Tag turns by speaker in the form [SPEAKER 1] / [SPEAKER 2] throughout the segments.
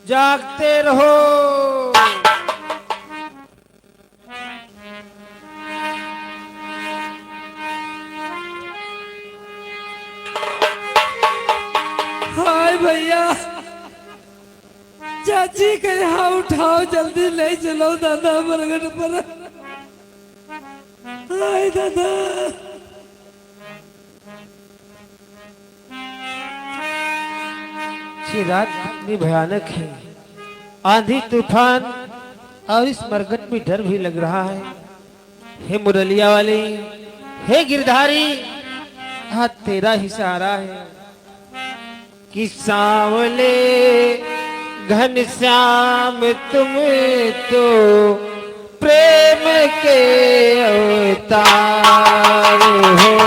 [SPEAKER 1] जागते रहो।
[SPEAKER 2] हाय भैया, चाची के यहाँ उठाओ, जल्दी ले चलो दादा बरगद पर। हाय दादा।
[SPEAKER 1] ये रात कितनी भयानक है, आंधी तूफान और इस मरघट में डर भी लग रहा है। हे मुरलिया वाली, हे गिरधारी, आज तेरा ही सहारा है कि सांवले घनश्याम तुम तो प्रेम के अवतार हो।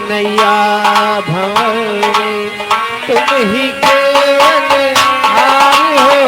[SPEAKER 1] नैया भंवर में तुम ही केवल हार हो।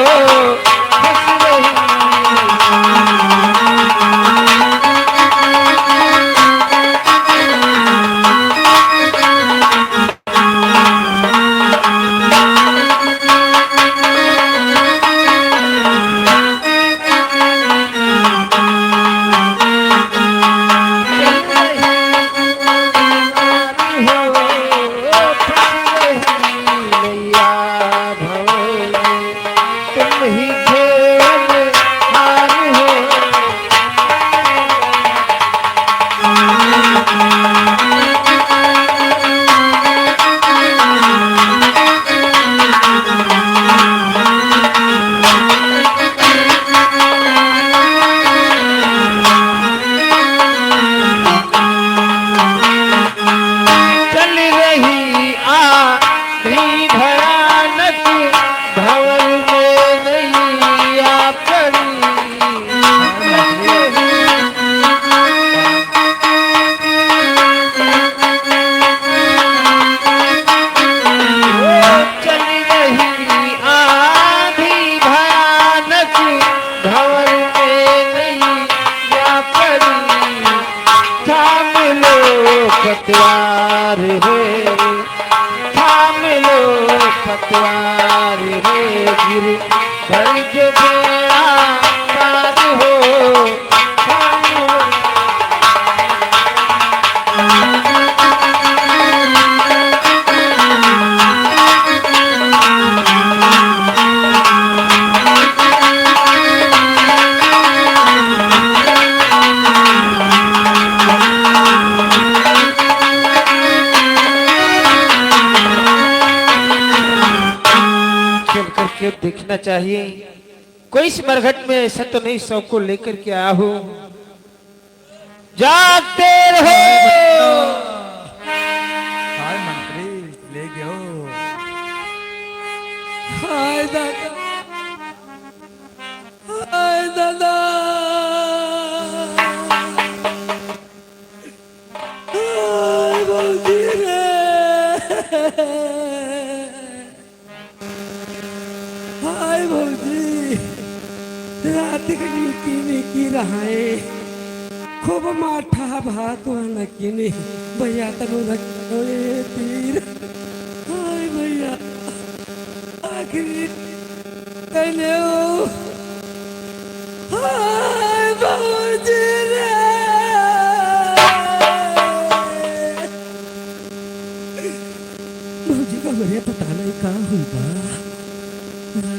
[SPEAKER 1] हंस रही पतवार है, थाम लो पतवार है, गिर भर के बेड़ा पार हो। करके देखना चाहिए, कोई इस मरघट में ऐसा तो नहीं सौ को लेकर के आया हो। जागते रहो।
[SPEAKER 3] हाय मंत्री ले गयो।
[SPEAKER 2] हाय दादा, हाय दादा, हाय भौजी रे, हाय भौजी, रात की नीकी की रहा है, खूब माठा भात वाला की नहीं भैया, तनु रखो ये तीर। हाय भैया, आखिरी कहने हो। हाय भौजी रे,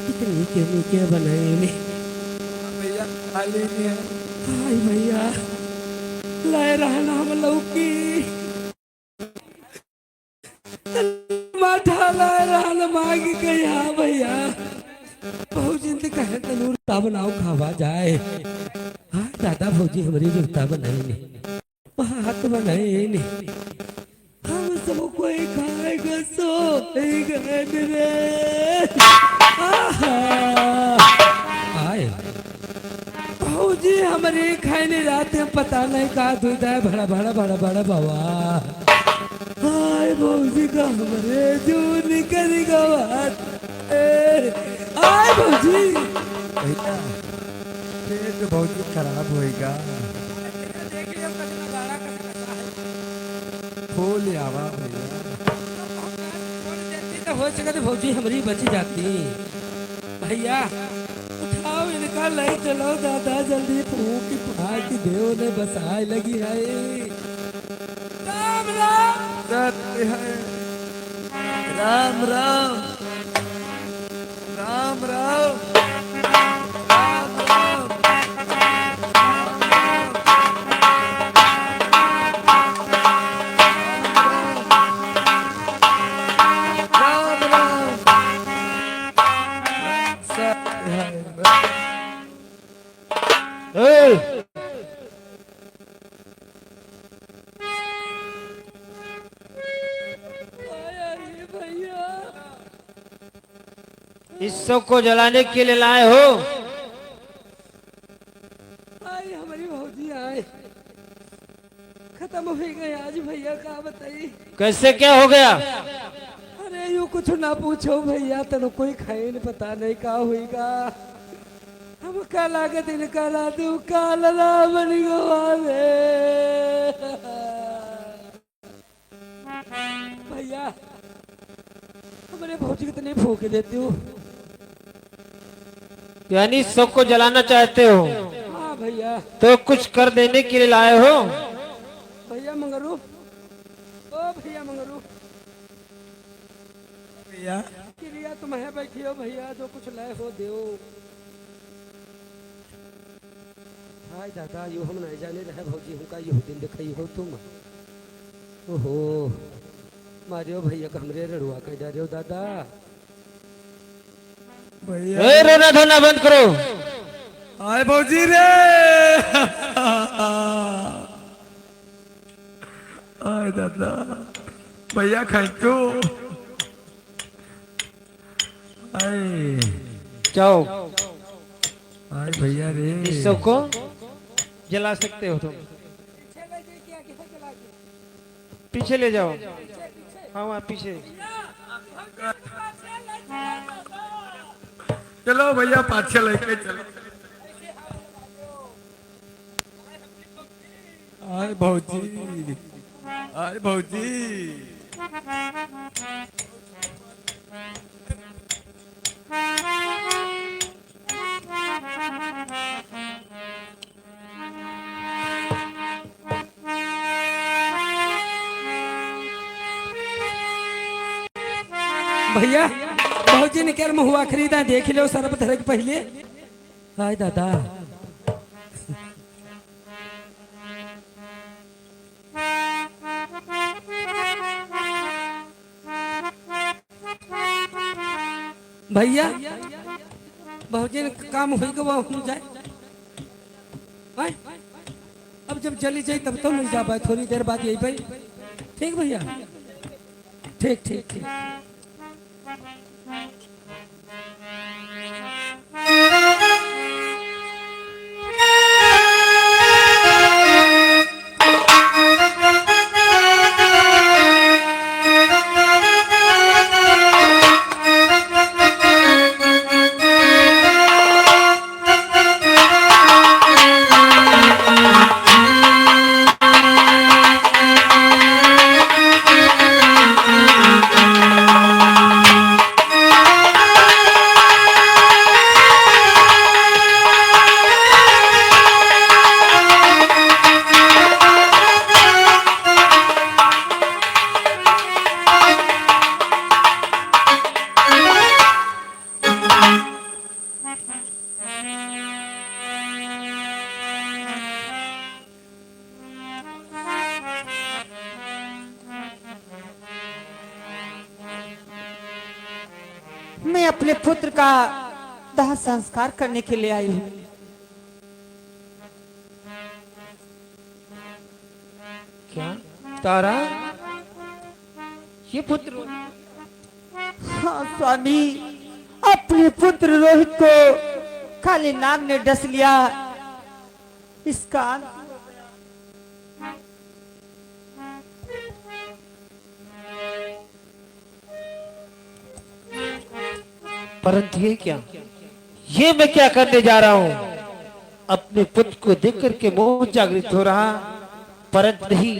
[SPEAKER 2] कितनी क्या बनाए ने
[SPEAKER 3] भैया खाली नहीं है।
[SPEAKER 2] हाय भैया लाए रहना हम लौकी माठा लाए रहना मांगी गई हाँ भैया बहुत जिंदगी कहे तनूर ता बनाओ खावा जाए हाँ दादा भौजी हमारी रुता बनाई ने हाथ बनाए ने हम सब कोई खाएगा सो रे आए भौजी हमारे खाने रात में पता नहीं कहा धुलता है बड़ा बड़ा बड़ा बड़ा बाबा हाय भौजी का हमारे जो निकल आए भौजी
[SPEAKER 3] भैया पेट बहुत खराब होएगा। फूल आवा भैया
[SPEAKER 2] हो सके तो भौजी हमारी बची जाती भैया उठाओ इनका ले चलो दादा जल्दी फूक की फाक देव ने बसाए लगी है राम राम
[SPEAKER 3] सत्य है। राम राम राम राम राम राम राम राम सत्य है।
[SPEAKER 1] ए,
[SPEAKER 2] आया ये भैया
[SPEAKER 1] इस सब को जलाने के लिए लाए हो?
[SPEAKER 2] आई हमारी भौजी आए खत्म हो गए आज भैया का बताई
[SPEAKER 1] कैसे क्या हो गया?
[SPEAKER 2] अरे यू कुछ ना पूछो भैया तेनो कोई खाए नहीं पता नहीं का होएगा हम काला के दिन काला तू काला बन गवाले भैया हमारे भौजी को तो नहीं फूक देती हूँ
[SPEAKER 1] यानी सबको जलाना चाहते हो
[SPEAKER 2] हाँ भैया
[SPEAKER 1] तो कुछ कर देने के लिए लाए हो?
[SPEAKER 2] भैया मंगरू ओ भैया मंगरू
[SPEAKER 3] भैया
[SPEAKER 2] क्रिया तुम्हें बैठी हो भैया जो कुछ लाए हो दो हाय दादा यू हम नहीं जाने रहे भौजी हमका यू दिन दिखाई हो तुम ओहो मारियो भैया का हमरे रड़ुआ कह जा रहे हो दादा
[SPEAKER 3] भैया
[SPEAKER 1] ए, रोना धोना बंद करो।
[SPEAKER 3] आए भौजी रे आए दादा भैया खाई तो आए
[SPEAKER 1] जाओ
[SPEAKER 3] आए भैया रे
[SPEAKER 1] इस सब को जला सकते हो तुम। पीछे ले जाओ। हाँ वहाँ पीछे।
[SPEAKER 3] चलो भैया पाछे लेके चलो। आए भौजी आए भौजी
[SPEAKER 2] भैया भौजी ने क्या महुआ खरीदा देख लो सरब धरक पहले हाय दादा भैया भौजी ने काम हुई को वह जाए आय? अब जब चली जाए तब तो नहीं जा पाए थोड़ी देर बाद यही भाई ठीक भैया ठीक ठीक ठीक
[SPEAKER 4] मैं अपने पुत्र का दाह संस्कार करने के लिए आई हूँ।
[SPEAKER 1] क्या तारा, ये पुत्र?
[SPEAKER 4] हाँ स्वामी, अपने पुत्र रोहित को काले नाग ने डस लिया। इसका
[SPEAKER 1] परंतु ये क्या, ये मैं क्या करने जा रहा हूं? अपने पुत्र को देख करके मोह जागृत हो रहा, परंतु नहीं,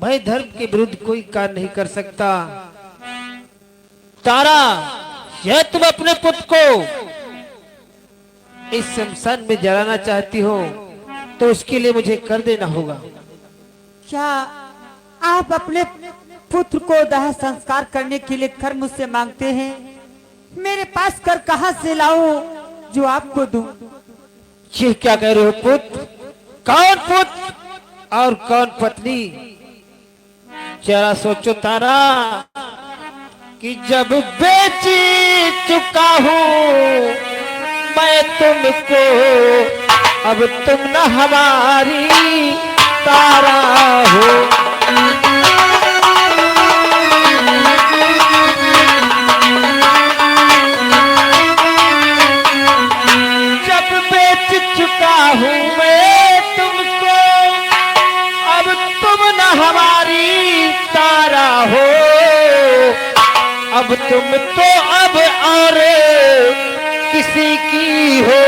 [SPEAKER 1] मैं धर्म के विरुद्ध कोई कार्य नहीं कर सकता। तारा, यह तुम अपने पुत्र को इस शमशान में जलाना चाहती हो तो उसके लिए मुझे कर देना होगा।
[SPEAKER 4] क्या आप अपने पुत्र को दाह संस्कार करने के लिए कर मुझसे मांगते हैं? मेरे पास कर कहां से लाऊं जो आपको दूं?
[SPEAKER 1] ये क्या कह रहे हो पुत्र? कौन पुत्र और कौन पत्नी? जरा सोचो तारा कि जब बेच चुका हूं मैं तुमको, अब तुम न हमारी तारा हो। जब बेच चुका हूं मैं तुमको, अब तुम न हमारी तारा हो। अब तुम तो अब और किसी की हो,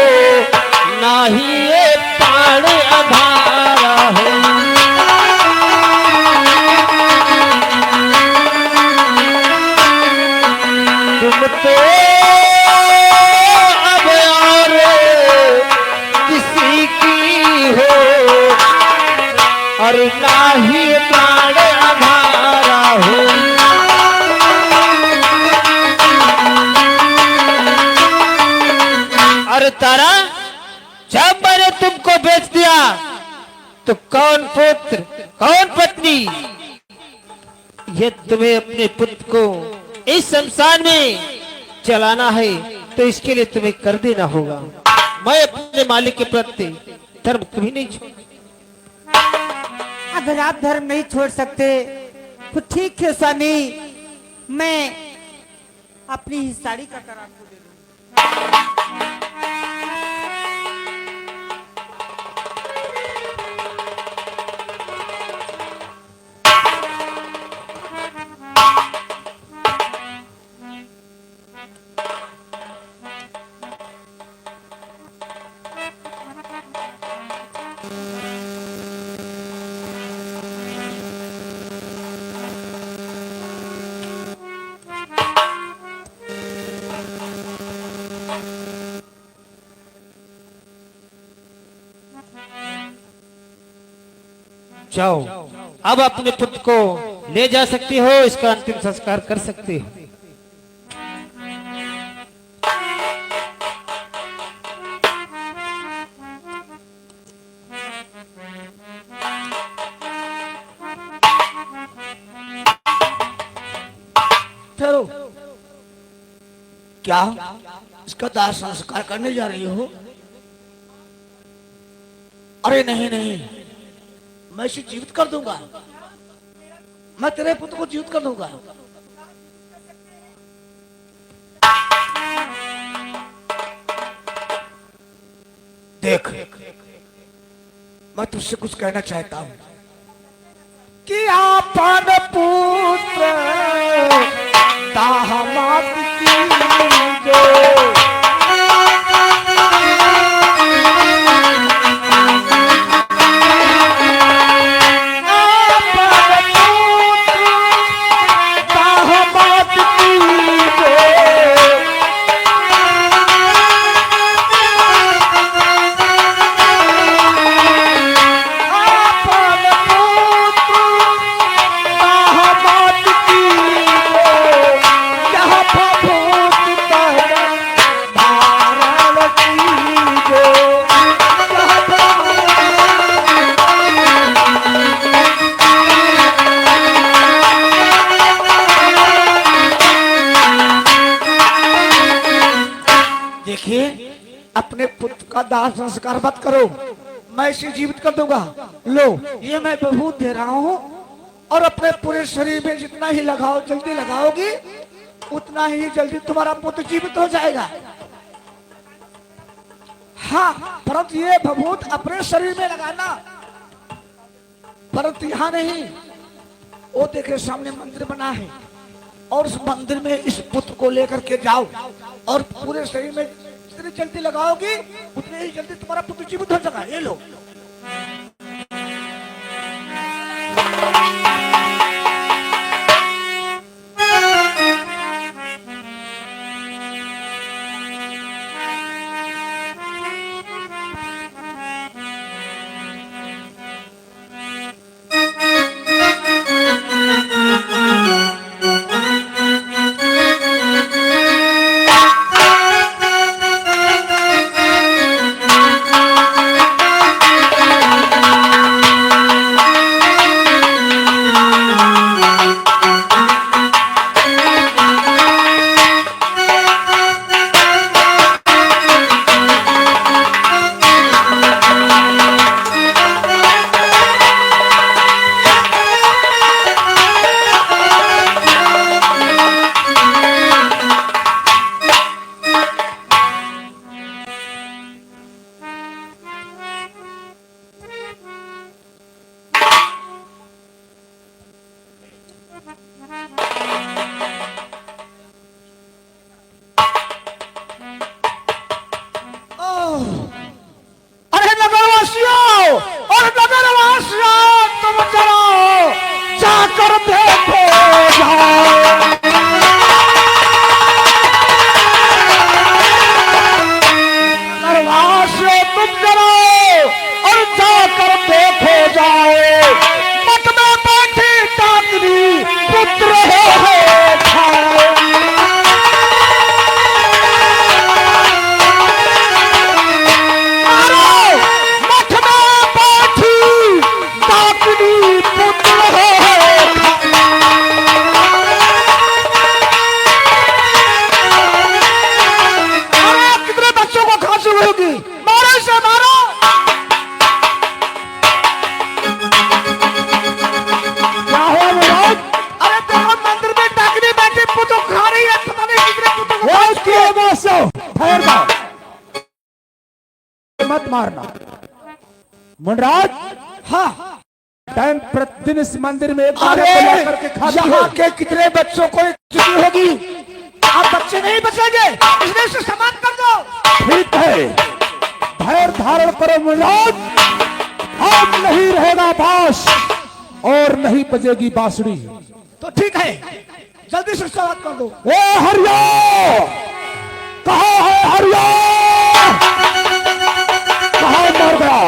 [SPEAKER 1] ना ही ये प्राण आधारा हो। तुम तो अब और किसी की हो, और ना ही प्राण आधारा हो। अरे तारा, जब मैंने तुमको बेच दिया तो कौन पुत्र कौन पत्नी? ये तुम्हें अपने पुत्र को इस शमशान में चलाना है तो इसके लिए तुम्हें कर देना होगा। मैं अपने मालिक के प्रति धर्म कभी नहीं छोड़।
[SPEAKER 4] अगर आप धर्म नहीं छोड़ सकते तो ठीक है स्वामी, मैं अपनी ही साड़ी का कर आपको दे दूंगा।
[SPEAKER 1] जाओ, अब अपने पुत्र को ले जा सकती हो, इसका अंतिम संस्कार कर सकती हो।
[SPEAKER 3] ठहरो, क्या इसका दाह संस्कार करने जा रही हो? अरे नहीं नहीं, मैं इसे जीवित कर दूंगा। मैं तेरे पुत्र को जीवित कर दूंगा। देख, मैं तुझसे कुछ कहना चाहता हूं कि आपन पुत्र दामाद की जो की अपने पुत्र का दाह संस्कार मत करो, मैं इसे जीवित कर दूंगा। लो, ये मैं बबूत दे रहा हूँ और अपने पूरे शरीर में जितना ही लगाओ, जल्दी लगाओगी उतना ही जल्दी तुम्हारा पुत्र जीवित हो जाएगा। हाँ, परंतु ये बबूत अपने शरीर में लगाना, परंतु यहाँ नहीं। वो देखे सामने मंदिर बना है और उस मंदिर में इस पुत्र को लेकर के जाओ और पूरे शरीर में जितनी जल्दी लगाओगी उतनी ही जल्दी तुम्हारा पुत्र जीवित हो जाएगा। ये लो। अरे नगरवासियों और नगरवासियों, तुम चलो जाकर देखो जाओ। नगरवासियों तुम चलो और जाकर देखो जाओ, मठ में बैठी डाकनी पुत्र है
[SPEAKER 5] मत मारना मुनराज।
[SPEAKER 3] हाँ,
[SPEAKER 5] टाइम प्रतिदिन इस मंदिर में
[SPEAKER 3] अरे यहाँ के कितने बच्चों को छुट्टी होगी, आप बच्चे नहीं बचेंगे, इसलिए इसे समाप्त कर दो।
[SPEAKER 5] ठीक है, धैर्य धारण करो मुनराज। अब नहीं रहेगा बांस और नहीं बजेगी बांसुरी।
[SPEAKER 3] तो ठीक है, जल्दी से समाप्त कर दो।
[SPEAKER 5] ए हरिया, कहाँ है हरिया? कहाँ मर गया?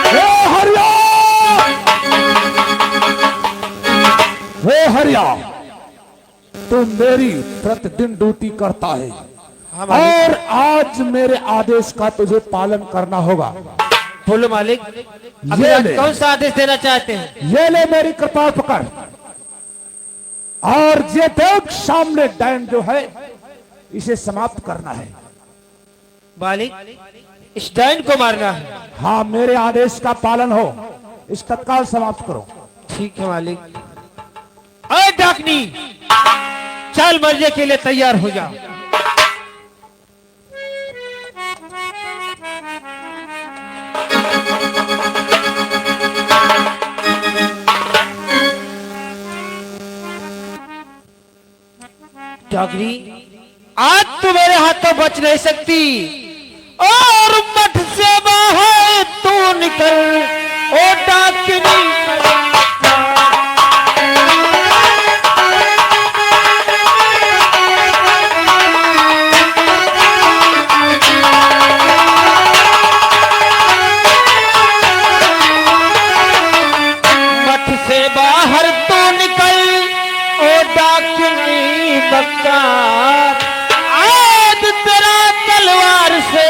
[SPEAKER 5] ए हरिया, हे हरिया, तू मेरी प्रतिदिन ड्यूटी करता है और आज मेरे आदेश का तुझे पालन करना होगा।
[SPEAKER 1] बोलो मालिक, अभी
[SPEAKER 5] ये
[SPEAKER 1] आज
[SPEAKER 5] ले।
[SPEAKER 1] कौन सा आदेश देना चाहते हैं?
[SPEAKER 5] ये ले मेरी कृपा पकड़ और ये देख सामने डैन जो है इसे समाप्त करना है।
[SPEAKER 1] मालिक, इस डायन को मारना है।
[SPEAKER 5] हाँ, मेरे आदेश का पालन हो, इस तत्काल समाप्त करो।
[SPEAKER 1] ठीक है मालिक। अरे डाकनी, चल मरने के लिए तैयार हो जा। डाकनी, आज तो मेरे हाथों बच नहीं सकती और मठ से बाहर तू निकल, ओ डाकनी। मठ से बाहर तू निकल, ओ डाकनी बक्कार, आज तेरा तलवार से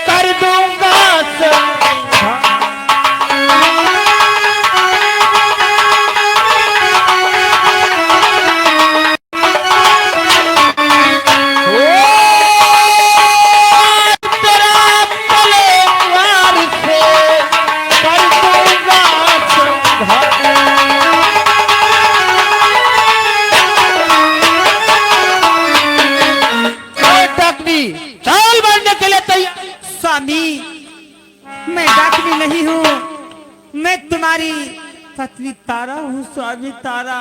[SPEAKER 1] कर दूंगा संहार।
[SPEAKER 4] स्वामी, मैं डाकनी नहीं हूँ, मैं तुम्हारी पत्नी तारा हूँ स्वामी, तारा।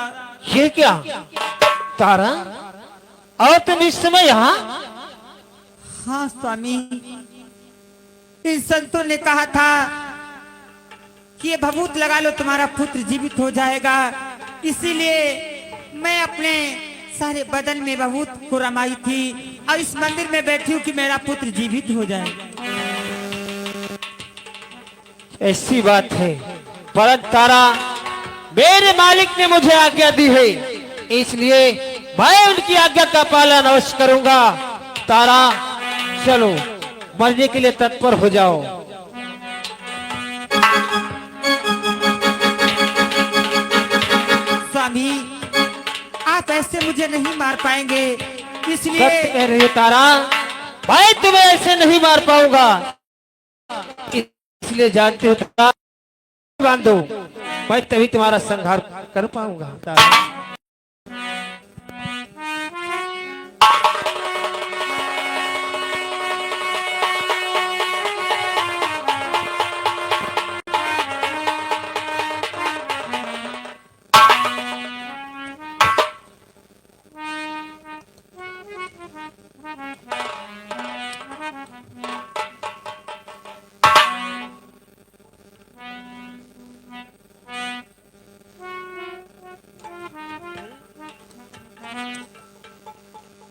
[SPEAKER 1] ये क्या तारा, और तुम इस समय यहाँ?
[SPEAKER 4] हाँ स्वामी, इन संतों ने कहा था कि ये भभूत लगा लो, तुम्हारा पुत्र जीवित हो जाएगा, इसीलिए मैं अपने सारे बदन में भभूत को रमाई थी और इस मंदिर में बैठी हूँ कि मेरा पुत्र जीवित हो जाए।
[SPEAKER 1] ऐसी बात है, परंतु तारा, मेरे मालिक ने मुझे आज्ञा दी है, इसलिए मैं उनकी आज्ञा का पालन अवश्य करूंगा। तारा, चलो मरने के लिए तत्पर हो जाओ।
[SPEAKER 4] स्वामी, आप ऐसे मुझे नहीं मार पाएंगे, इसलिए
[SPEAKER 1] सत्य कह रही हो तारा, मैं तुम्हें ऐसे नहीं मार पाऊंगा, इसलिए जानते हो तारा, बांधो, मैं तभी तुम्हारा संहार कर पाऊंगा। तारा,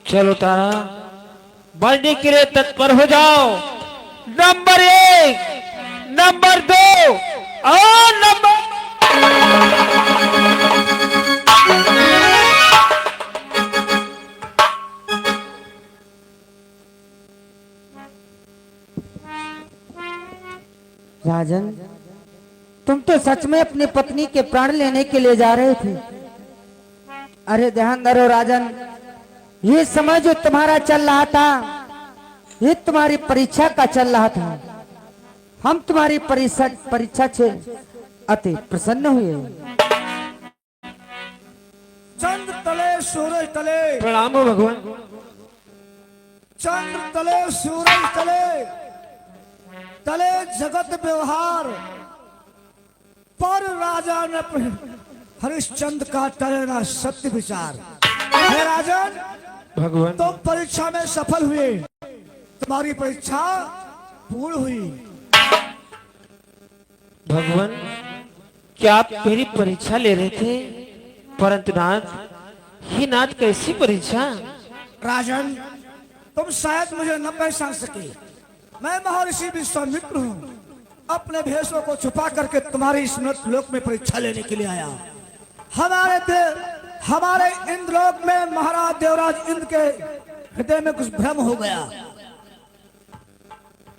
[SPEAKER 1] चलो तारा, मरने के लिए तत्पर हो जाओ। नंबर 1, नंबर 2 और नंबर
[SPEAKER 4] राजन, तुम तो सच में अपनी पत्नी के प्राण लेने के लिए जा रहे थे। अरे ध्यान धरो राजन, ये समय जो तुम्हारा चल रहा था, ये तुम्हारी परीक्षा का चल रहा था। हम तुम्हारी परीक्षा से अति प्रसन्न हुए।
[SPEAKER 3] चंद्र तले सूरज तले,
[SPEAKER 1] प्रणाम हो भगवान।
[SPEAKER 3] चंद्र तले सूरज तले, तले जगत व्यवहार, पर राजा ने हरिश्चंद्र का टले ना सत्य विचार। हे राजन,
[SPEAKER 1] भगवान,
[SPEAKER 3] तुम परीक्षा में सफल हुए, तुम्हारी परीक्षा पूर्ण हुई।
[SPEAKER 1] भगवान, क्या आप मेरी परीक्षा ले रहे थे? परंतु नाथ, ये नाथ कैसी परीक्षा?
[SPEAKER 3] राजन, तुम शायद मुझे न पहचान सके, मैं महर्षि विश्वामित्र हूँ। अपने भेषों को छुपा करके तुम्हारे इस मृत लोक में परीक्षा लेने के लिए आया। हमारे इंद्रलोक में महाराज देवराज इंद्र के हृदय में कुछ भ्रम हो गया,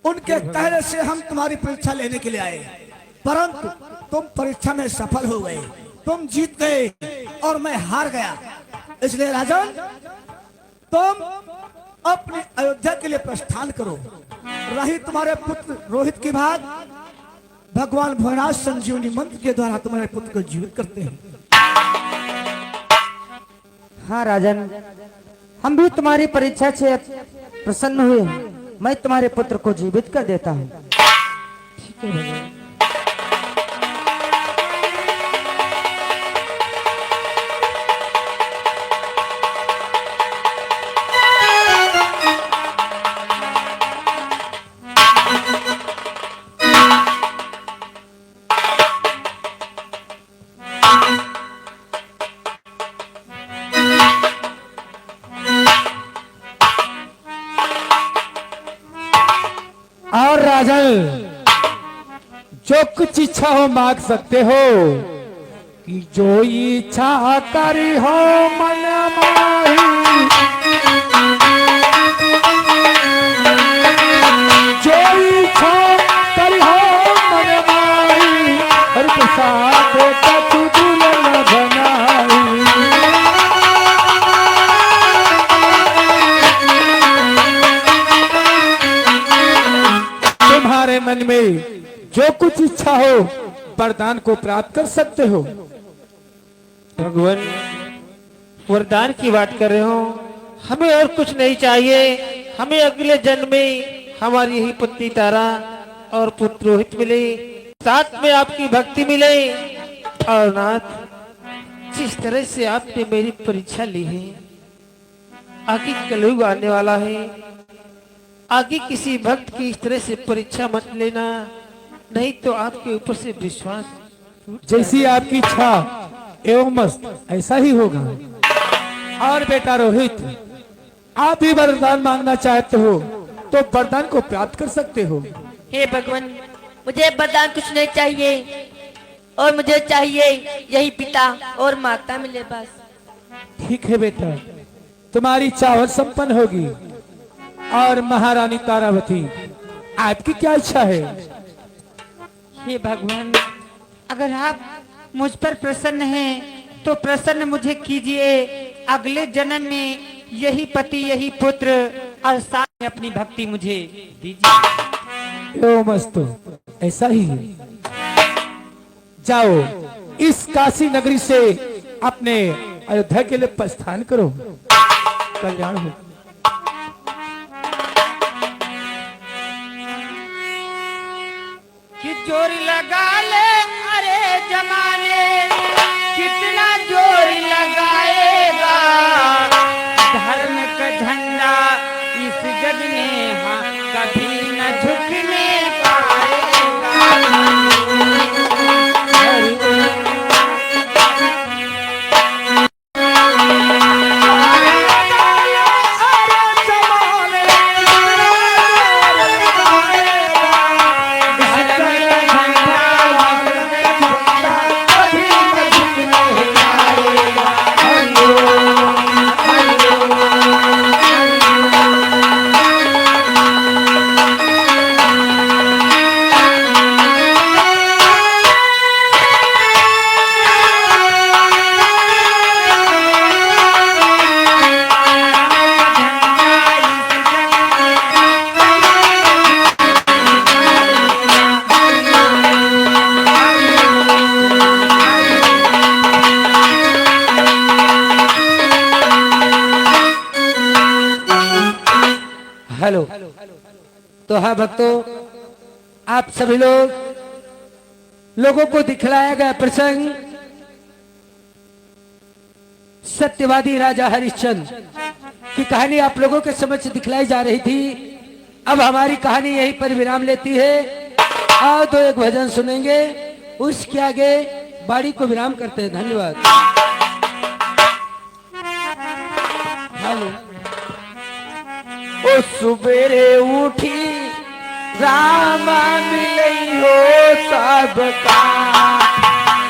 [SPEAKER 3] उनके कहने से हम तुम्हारी परीक्षा लेने के लिए आए, परंतु तुम परीक्षा में सफल हो गए, तुम जीत गए और मैं हार गया। इसलिए राजन, तुम अपने अयोध्या के लिए प्रस्थान करो। रही तुम्हारे पुत्र रोहित की बात, भगवान भोलेनाथ संजीवनी मंत्र के द्वारा तुम्हारे पुत्र को जीवित करते हैं।
[SPEAKER 4] हाँ राजन, हम भी तुम्हारी परीक्षा से प्रसन्न हुए, मैं तुम्हारे पुत्र को जीवित कर देता हूँ।
[SPEAKER 1] ठीक है भगवान।
[SPEAKER 5] और राजन, जो कुछ इच्छा हो मांग सकते हो, कि जो इच्छा करी हो मन माही, जो इच्छा करी हो मन माही, हर प्रसाद कछु दुल्हन बनाई। तुम्हारे मन में जो कुछ इच्छा हो, वरदान को प्राप्त कर सकते हो।
[SPEAKER 1] भगवान, वरदान की बात कर रहे हो, हमें और कुछ नहीं चाहिए। हमें अगले जन्म में हमारी यही पत्नी तारा और पुत्र रोहित मिले, साथ में आपकी भक्ति मिले। और नाथ, जिस तरह से आपने मेरी परीक्षा ली है, आगे कलयुग आने वाला है, आगे किसी भक्त की इस तरह से परीक्षा मत लेना, नहीं तो आपके ऊपर से विश्वास।
[SPEAKER 5] जैसी आपकी इच्छा एवं मस्त ऐसा ही होगा। और बेटा रोहित, आप भी वरदान मांगना चाहते हो तो वरदान को प्राप्त कर सकते हो।
[SPEAKER 6] हे भगवान, मुझे वरदान कुछ नहीं चाहिए, और मुझे चाहिए यही पिता और माता मिले बस।
[SPEAKER 5] ठीक है बेटा, तुम्हारी चाहत संपन्न होगी। और महारानी तारावती, आपकी क्या इच्छा है?
[SPEAKER 4] हे भगवान, अगर आप मुझ पर प्रसन्न हैं तो प्रसन्न मुझे कीजिए। अगले जन्म में यही पति, यही पुत्र और साथ में अपनी भक्ति मुझे दीजिए।
[SPEAKER 5] एवं मस्तु, ऐसा ही है। जाओ, इस काशी नगरी से अपने अयोध्या के लिए प्रस्थान करो। कल्याण हो।
[SPEAKER 4] कि जोर लगा ले अरे जमाने, कितना जोर लगाएगा धर्म का झंडा इस जग में, हाँ, कभी न झुकने पाएगा। हेलो। तो हाँ भक्तों, आप सभी लोगों को दिखलाया गया प्रसंग सत्यवादी राजा हरिश्चंद्र की कहानी आप लोगों के समक्ष दिखलाई जा रही थी। अब हमारी कहानी यहीं पर विराम लेती है। आओ तो एक भजन सुनेंगे, उसके आगे बाड़ी को विराम करते हैं। धन्यवाद। हेलो।
[SPEAKER 3] ओ सुबेरे उठी रामा मिलई हो सबका,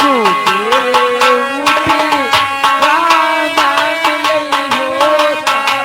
[SPEAKER 3] सुबेरे उठी रामा मिलई हो सबका।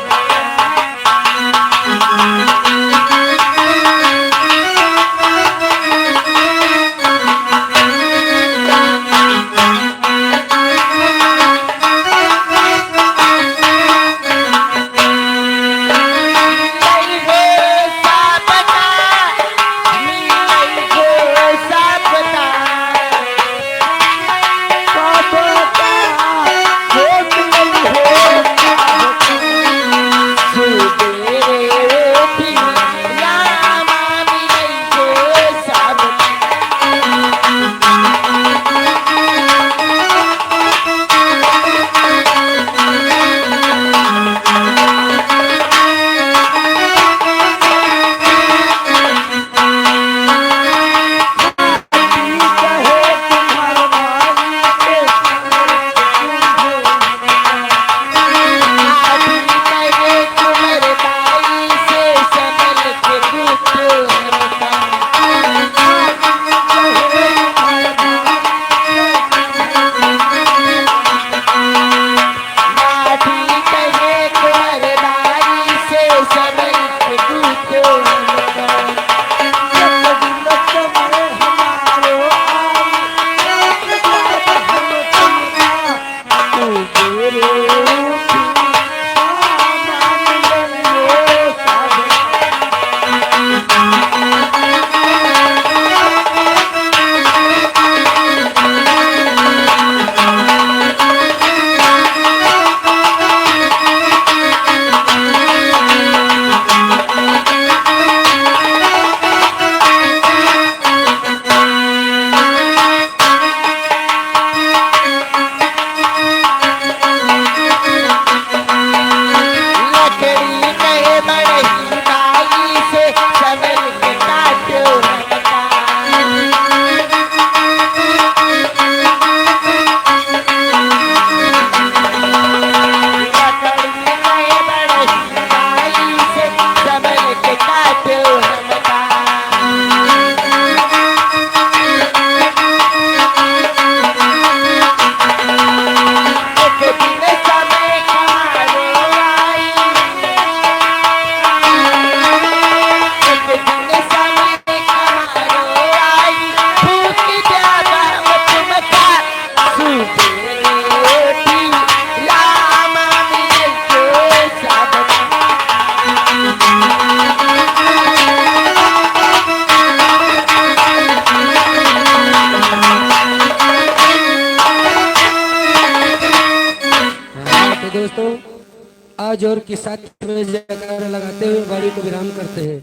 [SPEAKER 2] जोर के साथ में जयकारा लगाते हुए गाड़ी को विराम करते हैं।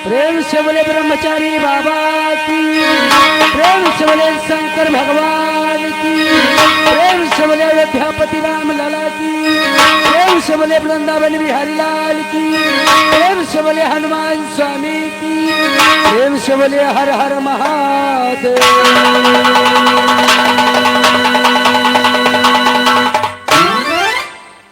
[SPEAKER 2] प्रेम से बोले ब्रह्मचारी बाबा की, प्रेम से बोले शंकर भगवान की, प्रेम से बोले अयोध्यापति राम लला की, प्रेम से बोले वृंदावन बिहारी लाल की, प्रेम से बोले हनुमान स्वामी की, प्रेम से बोले हर हर महादेव।